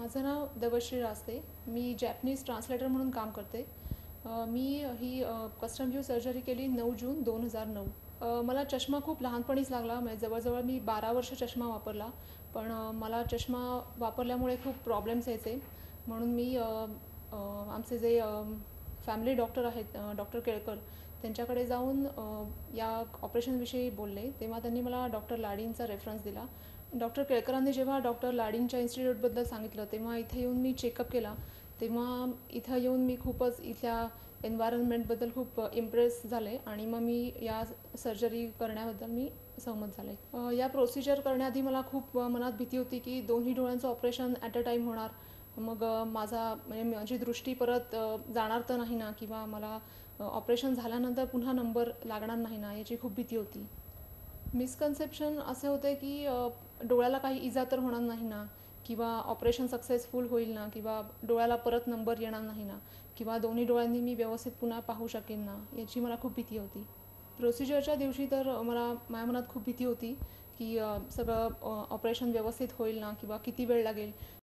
माझं नाव देवश्री रास्ते. मी Japanese translator म्हणून काम करते. मी ही कस्टम व्ह्यू सर्जरी केली 9 जून 2009. मला चष्मा खूप लहानपणीच लागला. म्हणजे जवळजवळ मी 12 वर्ष चष्मा वापरला. पण मला चष्मा वापरल्यामुळे खूप प्रॉब्लेम्स यायचे. म्हणून मी आमचे जे फॅमिली डॉक्टर आहेत, डॉक्टर केळकर, त्यांच्याकडे जाऊन या ऑपरेशनविषयी बोलले. तेव्हा त्यांनी मला डॉक्टर लाडींचा रेफरन्स दिला. डॉक्टर केळकरांनी जेव्हा डॉक्टर लाडींच्या इन्स्टिट्यूटबद्दल सांगितलं, तेव्हा इथे येऊन मी चेकअप केला. तेव्हा इथं येऊन मी खूपच इथल्या एन्व्हायरमेंटबद्दल खूप इम्प्रेस झाले आणि मग मी या सर्जरी करण्याबद्दल मी सहमत झाले. या प्रोसिजर करण्याआधी मला खूप मनात भीती होती की दोन्ही डोळ्यांचं ऑपरेशन ॲट अ टाईम होणार. मग म्हणजे माझी दृष्टी परत जाणार तर नाही ना, किंवा मला ऑपरेशन झाल्यानंतर पुन्हा नंबर लागणार नाही ना, याची खूप भीती होती. मिसकन्सेप्शन असे होते की डोळ्याला काही इजा तर होणार नाही ना, किंवा ऑपरेशन सक्सेसफुल होईल ना, किंवा डोळ्याला परत नंबर येणार नाही ना, किंवा दोन्ही डोळ्यांनी मी व्यवस्थित पुन्हा पाहू शकेन ना, याची मला खूप भीती होती. प्रोसिजरच्या दिवशी तर मला माझ्या मनात खूप भीती होती की सगळं ऑपरेशन व्यवस्थित होईल ना, किंवा किती वेळ लागेल.